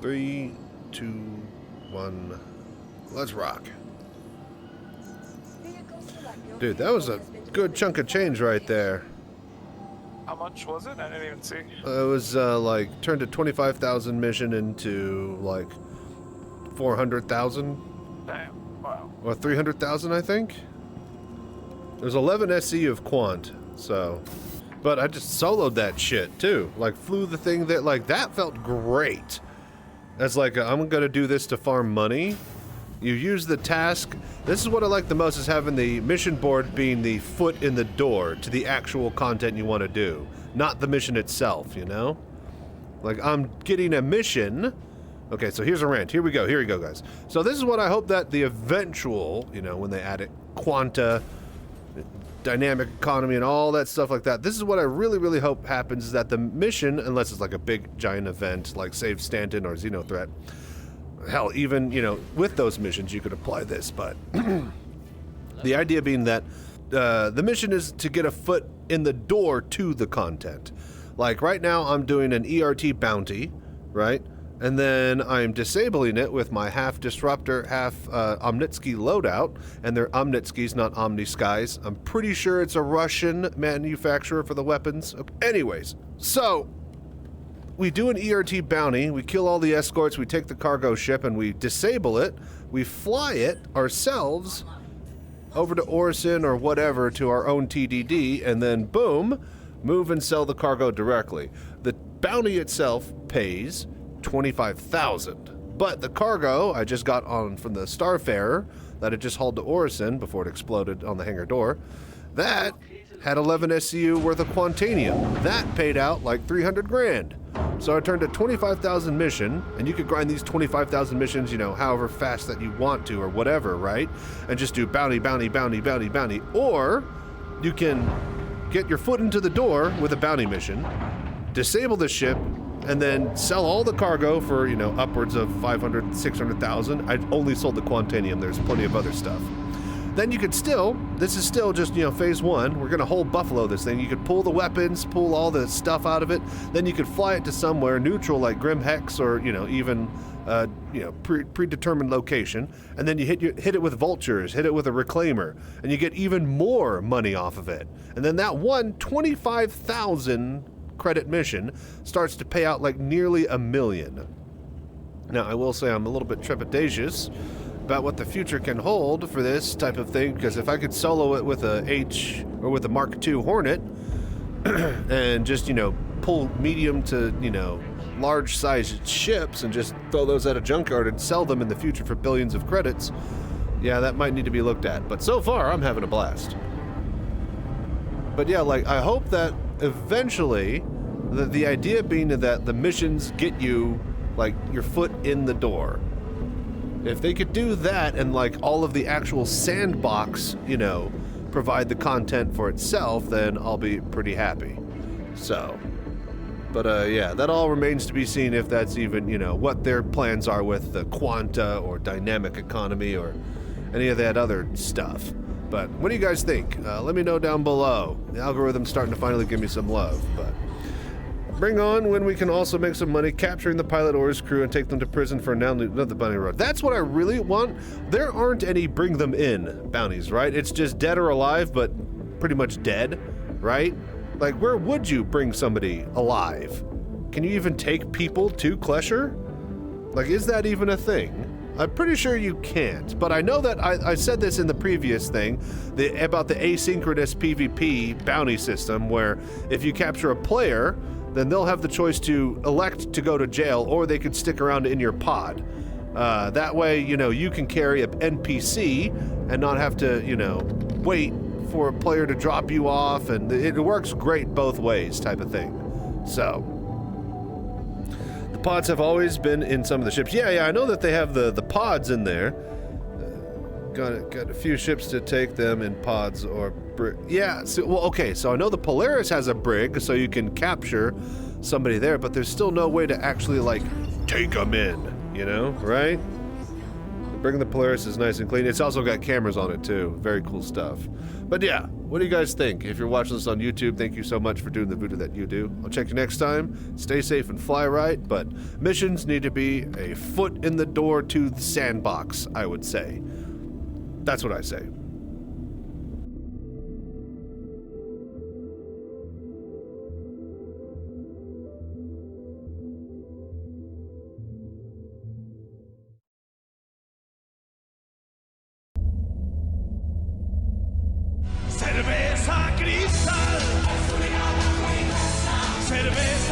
3, 2, 1. Let's rock. Dude, that was a good chunk of change right there. How much was it? I didn't even see. It was like turned a 25,000 mission into like 400,000. Damn. Wow. Or 300,000, I think. There's 11 SC of quant, so. But I just soloed that shit too. Like flew the thing that like that felt great. As like I'm gonna do this to farm money. You use the task. This is what I like the most, is having the mission board being the foot in the door to the actual content you want to do, not the mission itself, you know? Like, I'm getting a mission. Okay, so here's a rant. Here we go, guys. So this is what I hope that the eventual, you know, when they add it, quanta, dynamic economy, and all that stuff like that, this is what I really, really hope happens, is that the mission, unless it's like a big, giant event, like Save Stanton or Xenothreat, hell, even, you know, with those missions, you could apply this, but the idea being that the mission is to get a foot in the door to the content. Like, right now, I'm doing an ERT bounty, right? And then I'm disabling it with my half Disruptor, half Omnitsky loadout, and they're Omnitskys, not Omniskies. I'm pretty sure it's a Russian manufacturer for the weapons. Okay. Anyways, so we do an ERT bounty, we kill all the escorts, we take the cargo ship, and we disable it. We fly it ourselves over to Orison or whatever to our own TDD, and then boom, move and sell the cargo directly. The bounty itself pays 25,000, but the cargo I just got on from the Starfarer that I just hauled to Orison before it exploded on the hangar door, that had 11 SCU worth of Quantanium. That paid out like 300 grand. So I turned a 25,000 mission, and you could grind these 25,000 missions, you know, however fast that you want to or whatever, right? And just do bounty, bounty, bounty, bounty, bounty. Or you can get your foot into the door with a bounty mission, disable the ship, and then sell all the cargo for, you know, upwards of 500, 600,000. I only sold the Quantanium. There's plenty of other stuff. Then you could still, this is still just, you know, phase one. We're going to hold Buffalo this thing. You could pull the weapons, pull all the stuff out of it. Then you could fly it to somewhere neutral like Grim Hex or, you know, even, you know, predetermined location. And then you hit it with vultures, hit it with a reclaimer, and you get even more money off of it. And then that one 25,000 credit mission starts to pay out like nearly $1 million. Now, I will say I'm a little bit trepidatious about what the future can hold for this type of thing, because if I could solo it with a H or with a Mark II Hornet and just, you know, pull medium to, you know, large sized ships and just throw those at a junkyard and sell them in the future for billions of credits, yeah, that might need to be looked at. But so far, I'm having a blast. But yeah, like, I hope that eventually the idea being that the missions get you, like, your foot in the door. If they could do that and like all of the actual Sandbox, you know, provide the content for itself, then I'll be pretty happy. So, but yeah, that all remains to be seen if that's even, you know, what their plans are with the quanta or dynamic economy or any of that other stuff. But what do you guys think? Let me know down below. The algorithm's starting to finally give me some love, but bring on when we can also make some money capturing the pilot or his crew and take them to prison for another bounty road. That's what I really want. There aren't any bring them in bounties, right? It's just dead or alive, but pretty much dead, right? Like, where would you bring somebody alive? Can you even take people to Klesher? Like, is that even a thing? I'm pretty sure you can't, but I know that I said this in the previous thing about the asynchronous PvP bounty system, where if you capture a player, then they'll have the choice to elect to go to jail, or they could stick around in your pod. That way, you know, you can carry an NPC and not have to, you know, wait for a player to drop you off, and it works great both ways type of thing. So, the pods have always been in some of the ships. Yeah, I know that they have the pods in there. Got a few ships to take them in pods or yeah, so, well, okay, so I know the Polaris has a brig, so you can capture somebody there, but there's still no way to actually, like, take them in, you know, right? Bringing the Polaris is nice and clean. It's also got cameras on it too. Very cool stuff. But yeah, what do you guys think? If you're watching this on YouTube, thank you so much for doing the voodoo that you do. I'll check you next time. Stay safe and fly right, but missions need to be a foot in the door to the Sandbox, I would say. That's what I say. Cerveza cristal. Cerveza